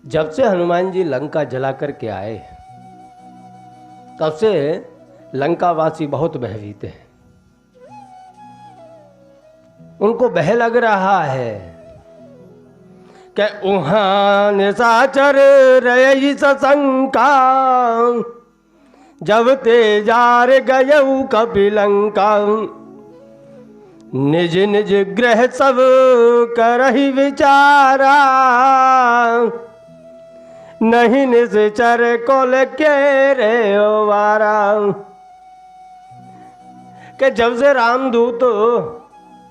जब से हनुमान जी लंका जला करके आए तब से लंकावासी बहुत भयभीत हैं। उनको भय लग रहा है कि उहाँ निशाचर रही सशंका, जब तेजार गयऊ कपिलंका, निज निज ग्रह सब करहि विचारा, नहीं निश्चर कोल के रे वारा। कि जब से रामदूत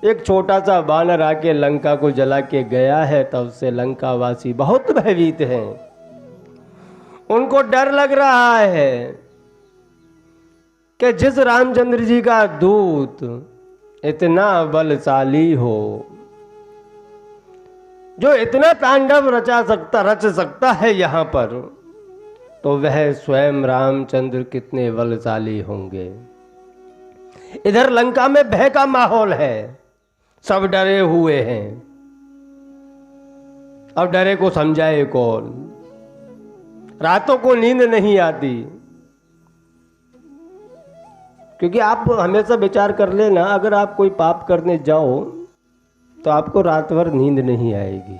एक छोटा सा बानर आके लंका को जला के गया है तब से लंकावासी बहुत भयभीत हैं। उनको डर लग रहा है कि जिस रामचंद्र जी का दूत इतना बलशाली हो, जो इतना तांडव रच सकता है यहाँ पर, तो वह स्वयं रामचंद्र कितने बलशाली होंगे। इधर लंका में भय का माहौल है, सब डरे हुए हैं। अब डरे को समझाए कौन? रातों को नींद नहीं आती, क्योंकि आप हमेशा विचार कर लेना, अगर आप कोई पाप करने जाओ तो आपको रात भर नींद नहीं आएगी।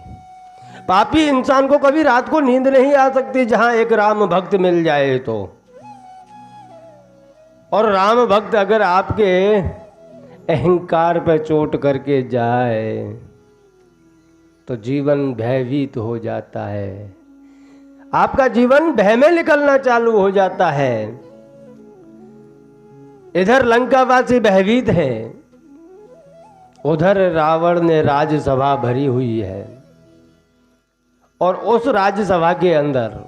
पापी इंसान को कभी रात को नींद नहीं आ सकती जहां एक राम भक्त मिल जाए तो। और राम भक्त अगर आपके अहंकार पर चोट करके जाए तो जीवन भयभीत हो जाता है, आपका जीवन भय में निकलना चालू हो जाता है। इधर लंकावासी भयभीत हैं, उधर रावण ने राज्यसभा भरी हुई है, और उस राज्यसभा के अंदर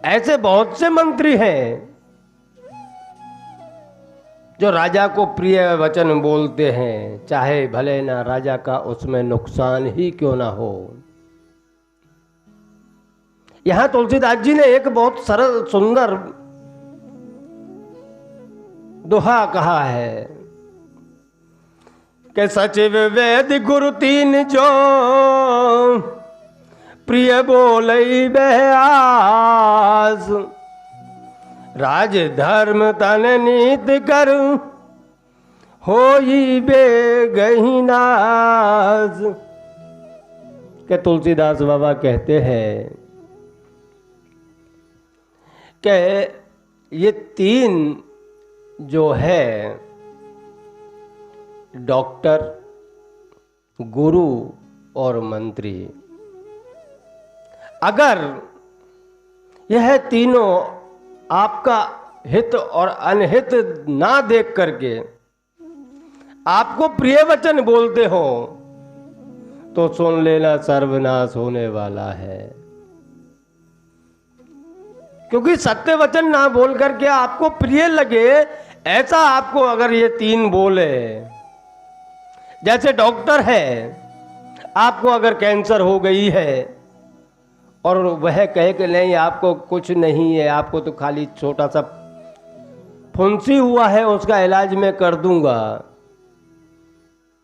ऐसे बहुत से मंत्री हैं जो राजा को प्रिय वचन बोलते हैं, चाहे भले ना राजा का उसमें नुकसान ही क्यों ना हो। यहां तुलसीदास जी ने एक बहुत सरल सुंदर दोहा कहा है कि सचिव वेद गुरु तीन जो, प्रिय बोलई बहआस, राज धर्म तन नीत कर, होई बेगहि नाज। के तुलसीदास बाबा कहते हैं कि ये तीन जो है, डॉक्टर, गुरु और मंत्री, अगर यह तीनों आपका हित और अनहित ना देख करके आपको प्रिय वचन बोलते हो तो सुन लेना सर्वनाश होने वाला है। क्योंकि सत्य वचन ना बोल करके आपको प्रिय लगे ऐसा आपको अगर ये तीन बोले, जैसे डॉक्टर है, आपको अगर कैंसर हो गई है और वह कहे कि नहीं आपको कुछ नहीं है, आपको तो खाली छोटा सा फुंसी हुआ है, उसका इलाज मैं कर दूंगा,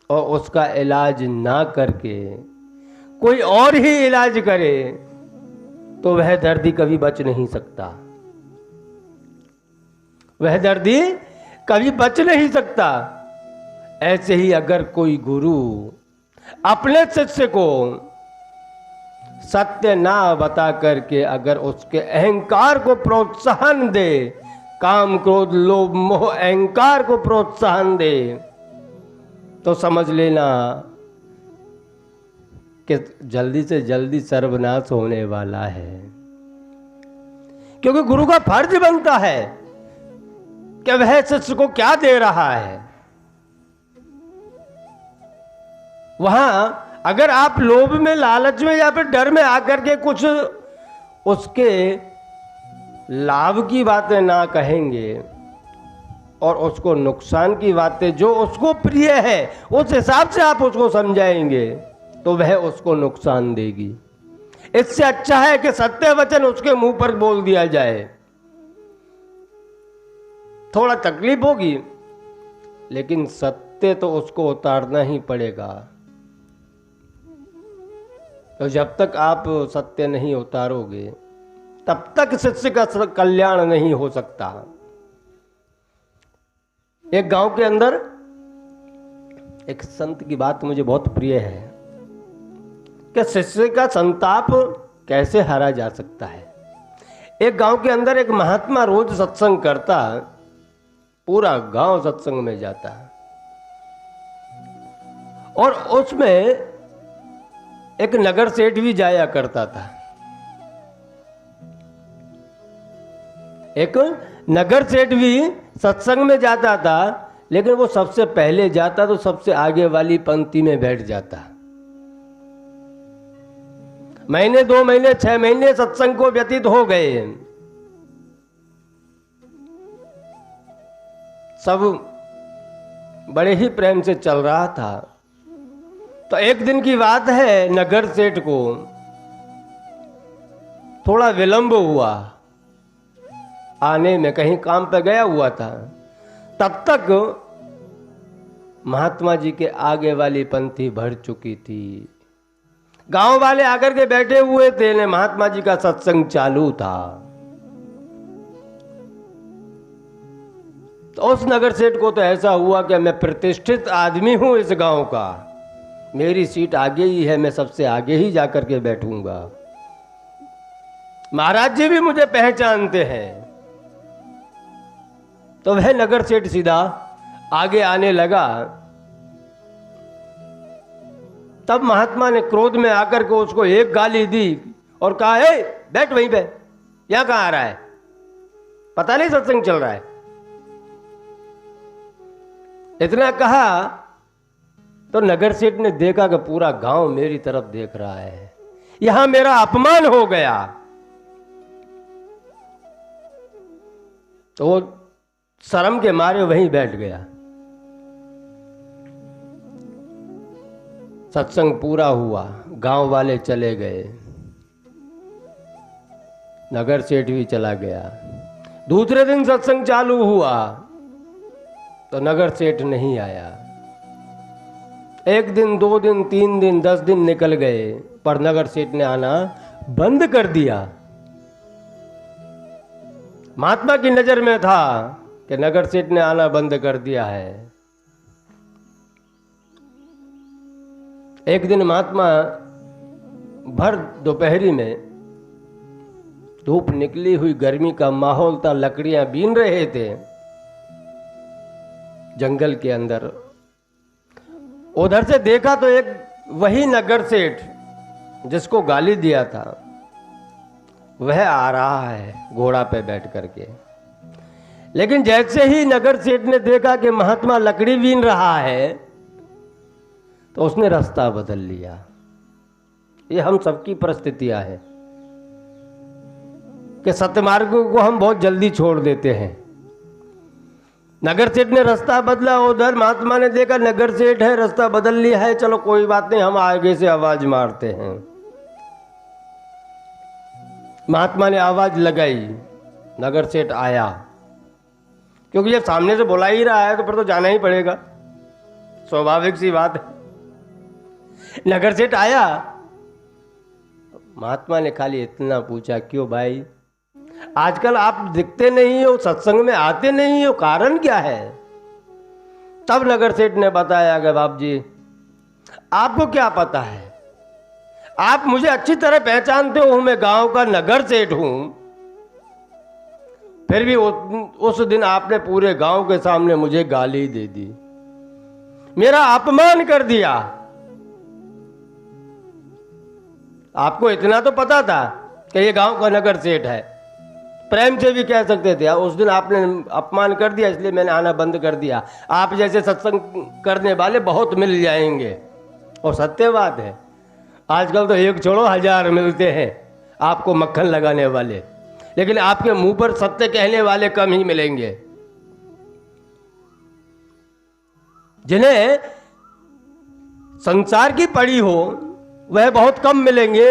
और उसका इलाज ना करके कोई और ही इलाज करे तो वह दर्दी कभी बच नहीं सकता, वह दर्दी कभी बच नहीं सकता। ऐसे ही अगर कोई गुरु अपने शिष्य को सत्य ना बता करके अगर उसके अहंकार को प्रोत्साहन दे, काम क्रोध लोभ मोह अहंकार को प्रोत्साहन दे, तो समझ लेना कि जल्दी से जल्दी सर्वनाश होने वाला है। क्योंकि गुरु का फर्ज बनता है कि वह शिष्य को क्या दे रहा है। वहां अगर आप लोभ में, लालच में या फिर डर में आकर के कुछ उसके लाभ की बातें ना कहेंगे और उसको नुकसान की बातें जो उसको प्रिय है उस हिसाब से आप उसको समझाएंगे तो वह उसको नुकसान देगी। इससे अच्छा है कि सत्य वचन उसके मुंह पर बोल दिया जाए। थोड़ा तकलीफ होगी लेकिन सत्य सत्य तो उसको उतारना ही पड़ेगा। तो जब तक आप सत्य नहीं उतारोगे तब तक शिष्य का कल्याण नहीं हो सकता। एक गांव के अंदर एक संत की बात मुझे बहुत प्रिय है कि शिष्य का संताप कैसे हारा जा सकता है। एक गांव के अंदर एक महात्मा रोज सत्संग करता, पूरा गांव सत्संग में जाता और उसमें एक नगर सेठ भी जाया करता था। एक नगर सेठ भी सत्संग में जाता था, लेकिन वो सबसे पहले जाता तो सबसे आगे वाली पंक्ति में बैठ जाता। महीने 2 महीने 6 महीने सत्संग को व्यतीत हो गए, सब बड़े ही प्रेम से चल रहा था। तो एक दिन की बात है, नगर सेठ को थोड़ा विलंब हुआ आने में, कहीं काम पे गया हुआ था। तब तक महात्मा जी के आगे वाली पंक्ति भर चुकी थी। गांव वाले आकर के बैठे हुए थे ने, महात्मा जी का सत्संग चालू था। तो उस नगर सेठ को तो ऐसा हुआ कि मैं प्रतिष्ठित आदमी हूं इस गांव का, मेरी सीट आगे ही है, मैं सबसे आगे ही जाकर के बैठूंगा, महाराज जी भी मुझे पहचानते हैं। तो वह नगर सेठ सीधा आगे आने लगा। तब महात्मा ने क्रोध में आकर के उसको एक गाली दी और कहा, हे बैठ वहीं पे, यहां कहां आ रहा है, पता नहीं सत्संग चल रहा है। इतना कहा तो नगर सेठ ने देखा कि पूरा गांव मेरी तरफ देख रहा है, यहां मेरा अपमान हो गया। तो वो शर्म के मारे वहीं बैठ गया। सत्संग पूरा हुआ, गांव वाले चले गए, नगर सेठ भी चला गया। दूसरे दिन सत्संग चालू हुआ तो नगर सेठ नहीं आया। 1 दिन 2 दिन 3 दिन 10 दिन निकल गए, पर नगर सेठ ने आना बंद कर दिया। महात्मा की नजर में था कि नगर सेठ ने आना बंद कर दिया है। एक दिन महात्मा भर दोपहरी में, धूप निकली हुई, गर्मी का माहौल था, लकड़ियां बीन रहे थे जंगल के अंदर। उधर से देखा तो एक वही नगर सेठ जिसको गाली दिया था वह आ रहा है घोड़ा पे बैठ करके। लेकिन जैसे ही नगर सेठ ने देखा कि महात्मा लकड़ी बीन रहा है तो उसने रास्ता बदल लिया। ये हम सबकी परिस्थितियां हैं कि सत्यमार्ग को हम बहुत जल्दी छोड़ देते हैं। नगर सेठ ने रास्ता बदला, उधर महात्मा ने देखा नगर सेठ है, रास्ता बदल लिया है, चलो कोई बात नहीं, हम आगे से आवाज मारते हैं। महात्मा ने आवाज लगाई, नगर सेठ आया, क्योंकि जब सामने से बुला ही रहा है तो फिर तो जाना ही पड़ेगा, स्वाभाविक सी बात है। नगर सेठ आया, महात्मा ने खाली इतना पूछा, क्यों भाई आजकल आप दिखते नहीं हो, सत्संग में आते नहीं हो, कारण क्या है? तब नगर सेठ ने बताया कि बाप जी आपको क्या पता है, आप मुझे अच्छी तरह पहचानते हो, मैं गांव का नगर सेठ हूं, फिर भी उस दिन आपने पूरे गांव के सामने मुझे गाली दे दी, मेरा अपमान कर दिया। आपको इतना तो पता था कि ये गांव का नगर सेठ है, प्रेम से भी कह सकते थे, उस दिन आपने अपमान कर दिया इसलिए मैंने आना बंद कर दिया। आप जैसे सत्संग करने वाले बहुत मिल जाएंगे, और सत्य बात है आजकल तो एक छोड़ो 1000 मिलते हैं आपको मक्खन लगाने वाले, लेकिन आपके मुंह पर सत्य कहने वाले कम ही मिलेंगे। जिन्हें संसार की पड़ी हो वह बहुत कम मिलेंगे,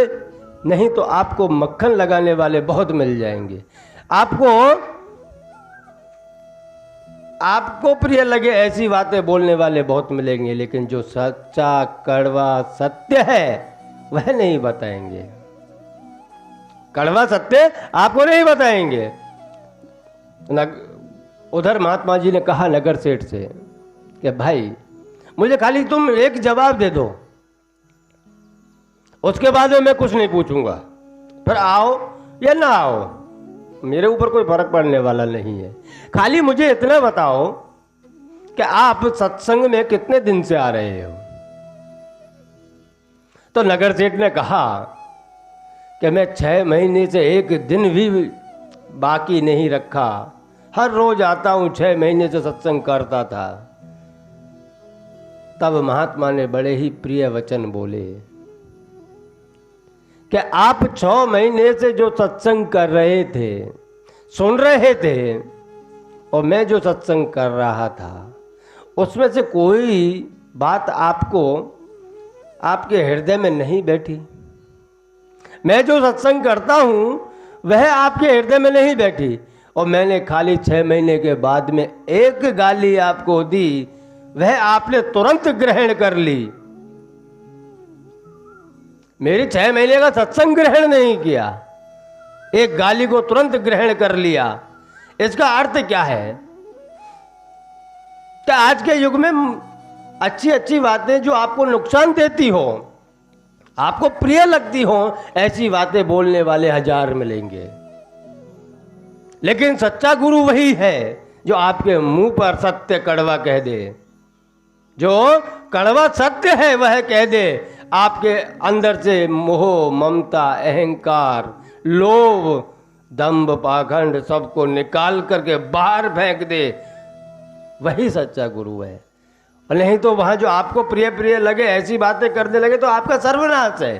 नहीं तो आपको मक्खन लगाने वाले बहुत मिल जाएंगे। आपको आपको प्रिय लगे ऐसी बातें बोलने वाले बहुत मिलेंगे, लेकिन जो सच्चा कड़वा सत्य है वह नहीं बताएंगे। कड़वा सत्य आपको नहीं बताएंगे। उधर महात्मा जी ने कहा नगर सेठ से कि भाई मुझे खाली तुम एक जवाब दे दो, उसके बाद में मैं कुछ नहीं पूछूंगा, फिर आओ या ना आओ मेरे ऊपर कोई फर्क पड़ने वाला नहीं है। खाली मुझे इतना बताओ कि आप सत्संग में कितने दिन से आ रहे हो। तो नगर सेठ ने कहा कि मैं 6 महीने से एक दिन भी बाकी नहीं रखा, हर रोज आता हूं, 6 महीने से सत्संग करता था। तब महात्मा ने बड़े ही प्रिय वचन बोले कि आप 6 महीने से जो सत्संग कर रहे थे, सुन रहे थे, और मैं जो सत्संग कर रहा था, उसमें से कोई बात आपको आपके हृदय में नहीं बैठी। मैं जो सत्संग करता हूं वह आपके हृदय में नहीं बैठी, और मैंने खाली 6 महीने के बाद में एक गाली आपको दी, वह आपने तुरंत ग्रहण कर ली। मेरी 6 महीने का सत्संग ग्रहण नहीं किया, एक गाली को तुरंत ग्रहण कर लिया। इसका अर्थ क्या है कि आज के युग में अच्छी अच्छी बातें जो आपको नुकसान देती हो, आपको प्रिय लगती हो, ऐसी बातें बोलने वाले 1000 मिलेंगे, लेकिन सच्चा गुरु वही है जो आपके मुंह पर सत्य कड़वा कह दे। जो कड़वा सत्य है वह कह दे, आपके अंदर से मोह, ममता, अहंकार, लोभ, दंभ, पाखंड सबको निकाल करके बाहर फेंक दे, वही सच्चा गुरु है। नहीं तो वहां जो आपको प्रिय प्रिय लगे ऐसी बातें करने लगे तो आपका सर्वनाश है,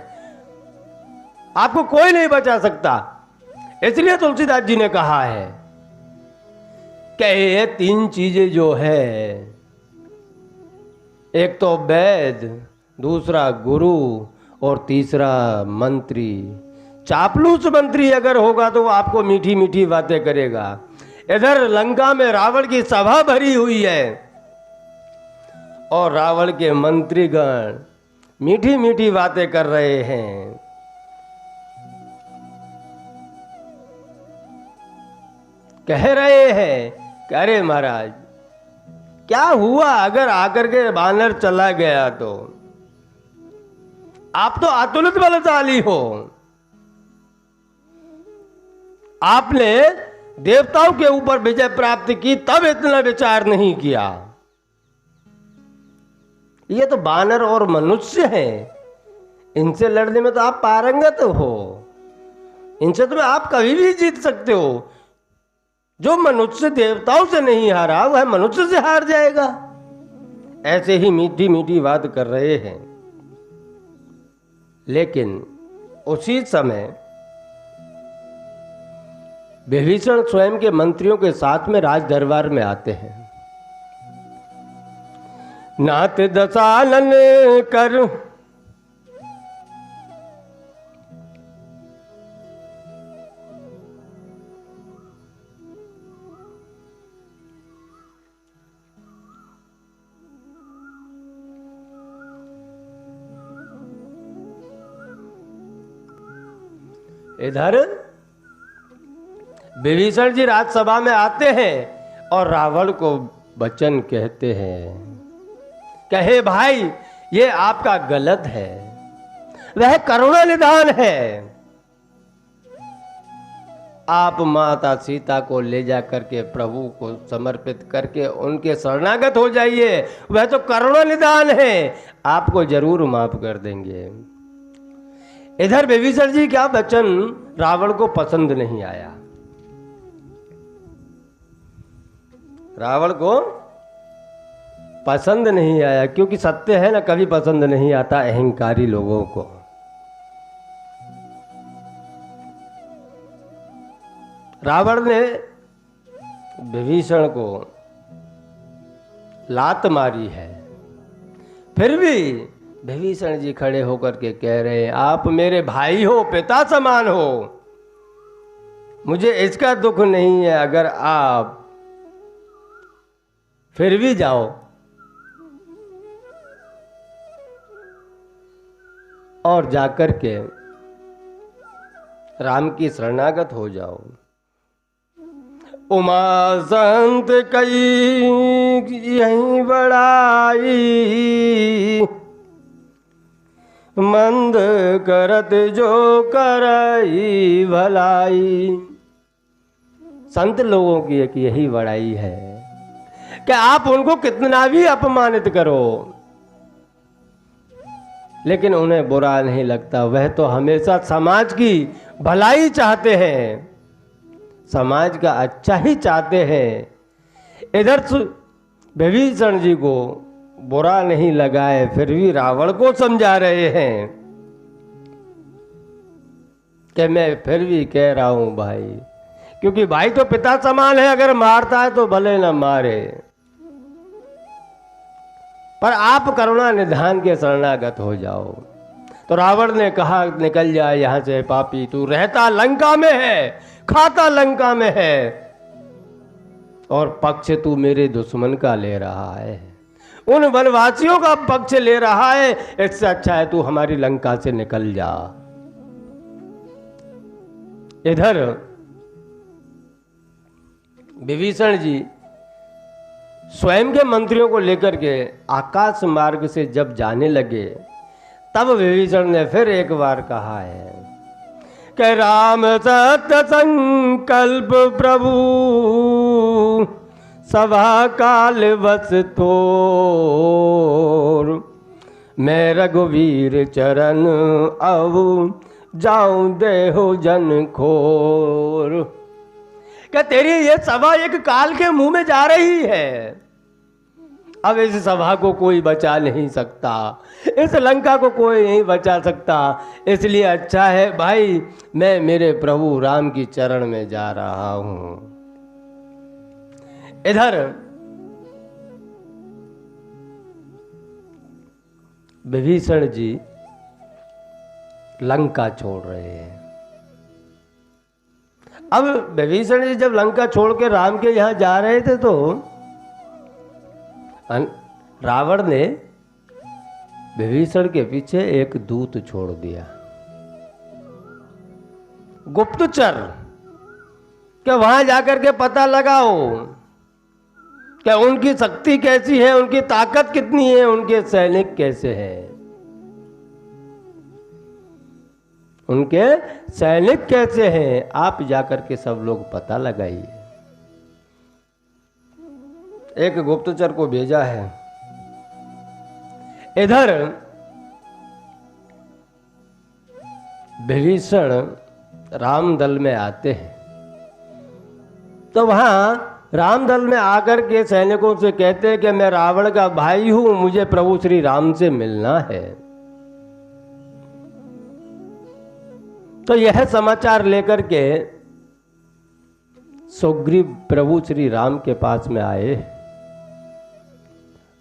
आपको कोई नहीं बचा सकता। इसलिए तुलसीदास जी ने कहा है कि ये 3 चीजें जो है, एक तो वेद, दूसरा गुरु और तीसरा मंत्री। चापलूस मंत्री अगर होगा तो आपको मीठी मीठी बातें करेगा। इधर लंका में रावण की सभा भरी हुई है और रावण के मंत्रीगण मीठी मीठी बातें कर रहे हैं। कह रहे हैं कि अरे महाराज क्या हुआ अगर आकर के बानर चला गया तो? आप तो अतुलित बलशाली हो, आपने देवताओं के ऊपर विजय प्राप्त की, तब इतना विचार नहीं किया। ये तो बानर और मनुष्य हैं, इनसे लड़ने में तो आप पारंगत हो, इनसे तो आप कभी भी जीत सकते हो। जो मनुष्य देवताओं से नहीं हारा वह मनुष्य से हार जाएगा। ऐसे ही मीठी मीठी बात कर रहे हैं। लेकिन उसी समय विभीषण स्वयं के मंत्रियों के साथ में राज दरबार में आते हैं। नाथ दशानन कर इधर विभीषण जी राजसभा में आते हैं और रावण को वचन कहते हैं, कहे भाई ये आपका गलत है, वह करुणा निधान है। आप माता सीता को ले जा करके प्रभु को समर्पित करके उनके शरणागत हो जाइए, वह तो करुणा निधान है, आपको जरूर माफ कर देंगे। इधर विभीषण जी का वचन रावण को पसंद नहीं आया। रावण को पसंद नहीं आया, क्योंकि सत्य है ना, कभी पसंद नहीं आता अहंकारी लोगों को। रावण ने विभीषण को लात मारी है, फिर भी विभीषण जी खड़े होकर के कह रहे हैं, आप मेरे भाई हो, पिता समान हो, मुझे इसका दुख नहीं है अगर आप फिर भी जाओ और जाकर के राम की शरणागत हो जाओ। उमा संत कई यही बड़ाई, मंद करत जो करई भलाई। संत लोगों की एक यही बड़ाई है कि आप उनको कितना भी अपमानित करो लेकिन उन्हें बुरा नहीं लगता। वह तो हमेशा समाज की भलाई चाहते हैं, समाज का अच्छा ही चाहते हैं। इधर विभीषण जी को बुरा नहीं लगाए फिर भी रावण को समझा रहे हैं कि मैं फिर भी कह रहा हूं भाई, क्योंकि भाई तो पिता समान है, अगर मारता है तो भले न मारे, पर आप करुणा निधान के शरणागत हो जाओ। तो रावण ने कहा निकल जाए यहां से पापी, तू रहता लंका में है, खाता लंका में है और पक्ष तू मेरे दुश्मन का ले रहा है, उन वनवासियों का पक्ष ले रहा है। इससे अच्छा है तू हमारी लंका से निकल जा। इधर विभीषण जी स्वयं के मंत्रियों को लेकर के आकाश मार्ग से जब जाने लगे तब विभीषण ने फिर एक बार कहा है कि राम सत्य संकल्प प्रभु सभा काल बस तोर, मैं रघुवीर चरण अब जाऊं देहो जन खोर। क्या तेरी ये सभा एक काल के मुंह में जा रही है, अब इस सभा को कोई बचा नहीं सकता, इस लंका को कोई नहीं बचा सकता, इसलिए अच्छा है भाई मैं मेरे प्रभु राम की चरण में जा रहा हूं। इधर विभीषण जी लंका छोड़ रहे हैं। अब विभीषण जी जब लंका छोड़ के राम के यहां जा रहे थे तो रावण ने विभीषण के पीछे एक दूत छोड़ दिया, गुप्तचर, क्या वहां जाकर के पता लगाओ क्या उनकी शक्ति कैसी है, उनकी ताकत कितनी है, उनके सैनिक कैसे हैं, उनके सैनिक कैसे हैं, आप जाकर के सब लोग पता लगाइए। एक गुप्तचर को भेजा है। इधर विभीषण रामदल में आते हैं तो वहां रामदल में आकर के सैनिकों से कहते हैं कि मैं रावण का भाई हूं, मुझे प्रभु श्री राम से मिलना है। तो यह समाचार लेकर के सुग्रीव प्रभु श्री राम के पास में आए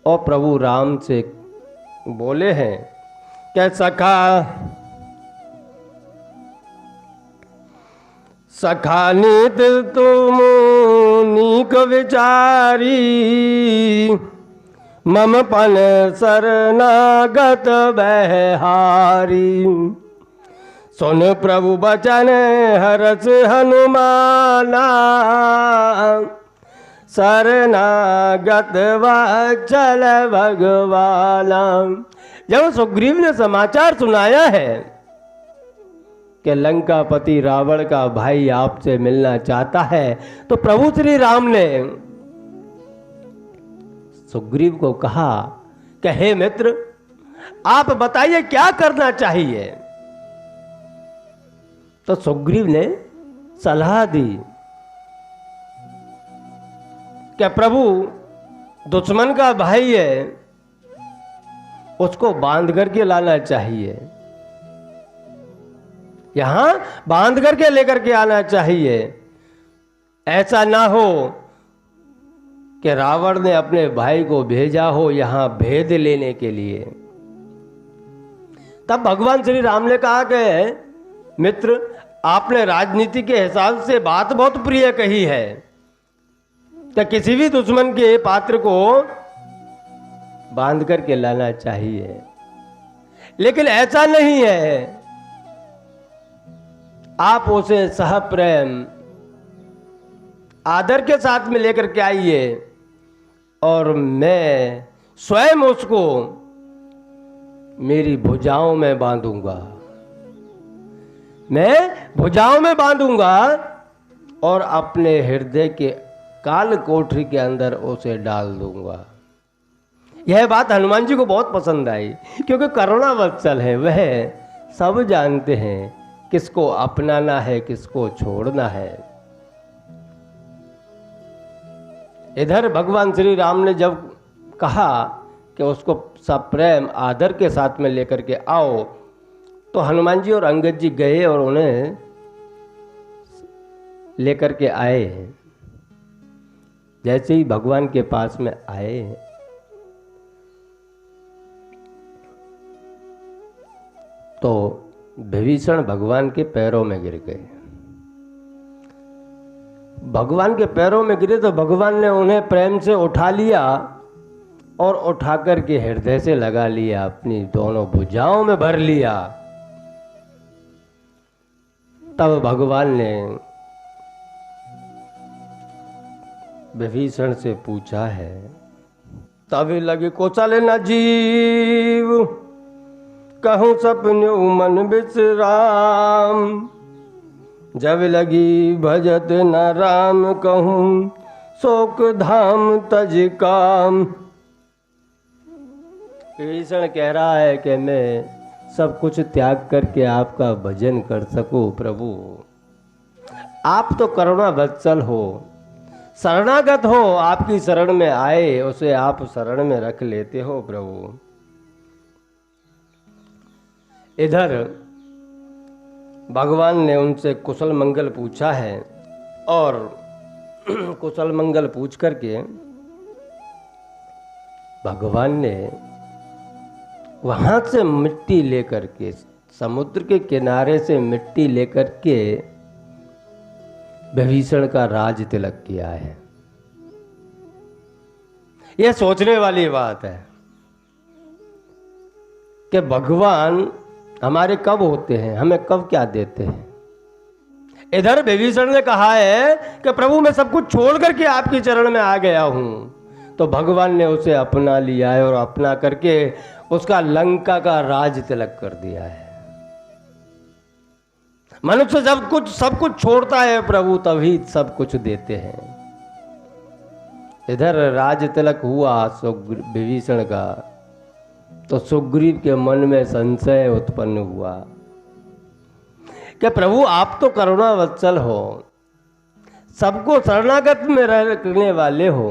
और प्रभु राम से बोले हैं कि सखा नीत तुम नीक विचारी, मम पन शरणागत बहारी, सुन प्रभु बचन हरस हनुमाना, शरणागत वत्सल भगवाना। जब सुग्रीव ने समाचार सुनाया है कि लंकापति रावण का भाई आपसे मिलना चाहता है तो प्रभु श्री राम ने सुग्रीव को कहा कि हे मित्र आप बताइए क्या करना चाहिए। तो सुग्रीव ने सलाह दी कि प्रभु दुश्मन का भाई है, उसको बांध करके लाना चाहिए, यहां बांध करके लेकर के आना चाहिए। ऐसा ना हो कि रावण ने अपने भाई को भेजा हो यहां भेद लेने के लिए। तब भगवान श्री राम ने कहा कि मित्र आपने राजनीति के हिसाब से बात बहुत प्रिय कही है, तो किसी भी दुश्मन के पात्र को बांध करके लाना चाहिए, लेकिन ऐसा नहीं है। आप उसे सह प्रेम आदर के साथ में लेकर के आइए और मैं स्वयं उसको मेरी भुजाओं में बांधूंगा, मैं भुजाओं में बांधूंगा और अपने हृदय के काल कोठरी के अंदर उसे डाल दूंगा। यह बात हनुमान जी को बहुत पसंद आई, क्योंकि करुणा वत्सल है, वह सब जानते हैं किसको अपनाना है, किसको छोड़ना है। इधर भगवान श्री राम ने जब कहा कि उसको सब प्रेम आदर के साथ में लेकर के आओ, तो हनुमान जी और अंगद जी गए और उन्हें लेकर के आए। जैसे ही भगवान के पास में आए, तो विभीषण भगवान के पैरों में गिर गए। भगवान के पैरों में गिरे तो भगवान ने उन्हें प्रेम से उठा लिया और उठा करके हृदय से लगा लिया, अपनी दोनों भुजाओं में भर लिया। तब भगवान ने विभीषण से पूछा है, तब लगे कौशल न जीव, कहूँ सपने मन विश्राम, जब लगी भजत न राम, कहूँ शोक धाम तज काम। विभीषण कह रहा है कि मैं सब कुछ त्याग करके आपका भजन कर सकूं प्रभु। आप तो करुणा वत्सल हो, शरणागत हो, आपकी शरण में आए उसे आप शरण में रख लेते हो प्रभु। इधर भगवान ने उनसे कुशल मंगल पूछा है और कुशल मंगल पूछ करके भगवान ने वहां से मिट्टी लेकर के, समुद्र के किनारे से मिट्टी लेकर के विभीषण का राज तिलक किया है। यह सोचने वाली बात है कि भगवान हमारे कब होते हैं, हमें कब क्या देते हैं। इधर विभीषण ने कहा है कि प्रभु मैं सब कुछ छोड़ करके आपकी चरण में आ गया हूं, तो भगवान ने उसे अपना लिया है और अपना करके उसका लंका का राज तिलक कर दिया है। मनुष्य जब सब कुछ छोड़ता है प्रभु, तभी सब कुछ देते हैं। इधर राज तिलक हुआ विभीषण का, तो सुग्रीव के मन में संशय उत्पन्न हुआ कि प्रभु आप तो करुणा वत्सल हो, सबको शरणागत में रखने वाले हो,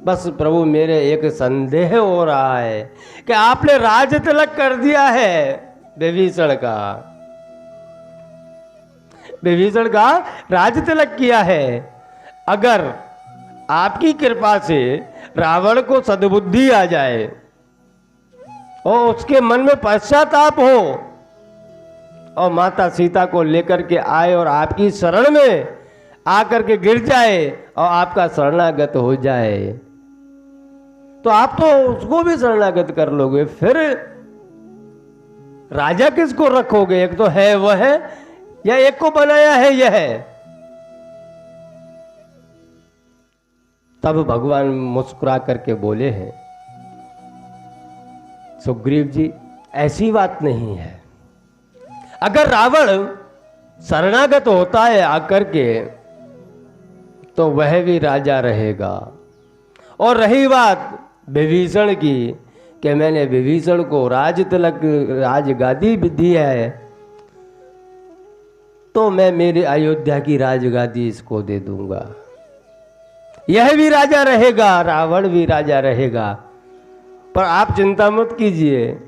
बस प्रभु मेरे एक संदेह हो रहा है कि आपने राज तिलक कर दिया है विभीषण का राज तिलक किया है। अगर आपकी कृपा से रावण को सद्बुद्धि आ जाए और उसके मन में पश्चाताप हो और माता सीता को लेकर के आए और आपकी शरण में आकर के गिर जाए और आपका शरणागत हो जाए, तो आप तो उसको भी शरणागत कर लोगे, फिर राजा किसको रखोगे? एक तो है वह है या एक को बनाया है यह है। तब भगवान मुस्कुरा करके बोले हैं, सुग्रीव जी ऐसी बात नहीं है। अगर रावण शरणागत होता है आकर के, तो वह भी राजा रहेगा। और रही बात विभीषण की कि मैंने विभीषण को राज तिलक राजगादी दी है, तो मैं मेरे अयोध्या की राजगादी इसको दे दूंगा। यह भी राजा रहेगा, रावण भी राजा रहेगा। पर आप चिंता मत कीजिए,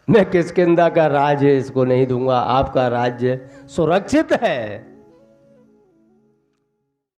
मैं किष्किंधा का राज्य इसको नहीं दूंगा, आपका राज्य सुरक्षित है।